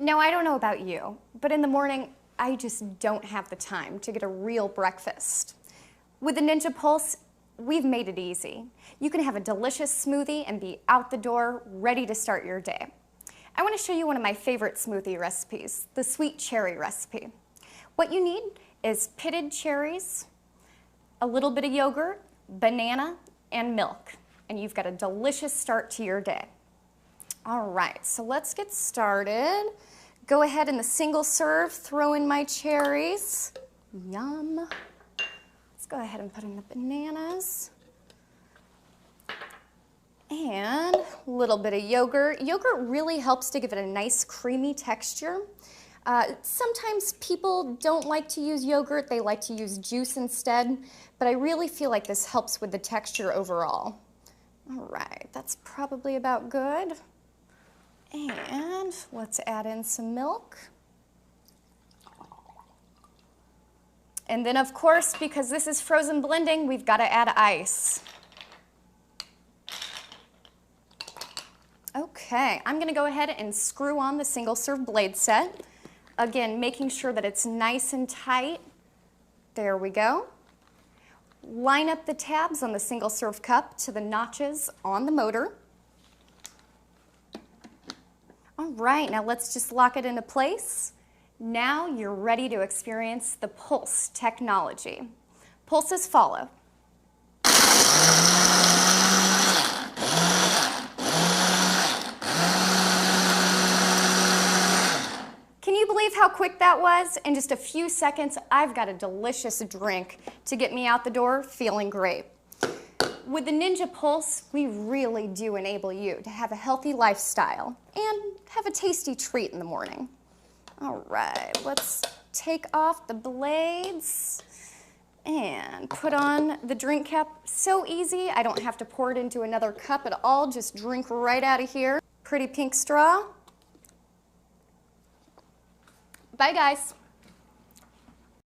Now, I don't know about you, but in the morning, I just don't have the time to get a real breakfast. With the Ninja Pulse, we've made it easy. You can have a delicious smoothie and be out the door, ready to start your day. I want to show you one of my favorite smoothie recipes, the sweet cherry recipe. What you need is pitted cherries, a little bit of yogurt, banana, and milk, and you've got a delicious start to your day. All right, so let's get started. Go ahead in the single serve, throw in my cherries. Yum. Let's go ahead and put in the bananas. And a little bit of yogurt. Yogurt really helps to give it a nice creamy texture. Sometimes people don't like to use yogurt, they like to use juice instead, but I really feel like this helps with the texture overall. All right, that's probably about good. And let's add in some milk. And then of course, because this is frozen blending, we've got to add ice. Okay, I'm gonna go ahead and screw on the single serve blade set. Again, making sure that it's nice and tight. There we go. Line up the tabs on the single serve cup to the notches on the motor. All right, now let's just lock it into place. Now you're ready to experience the Pulse technology. Pulses follow. Can you believe how quick that was? In just a few seconds, I've got a delicious drink to get me out the door feeling great. With the Ninja Pulse, we really do enable you to have a healthy lifestyle and have a tasty treat in the morning. All right, let's take off the blades and put on the drink cap. So easy, I don't have to pour it into another cup at all, just drink right out of here. Pretty pink straw. Bye guys.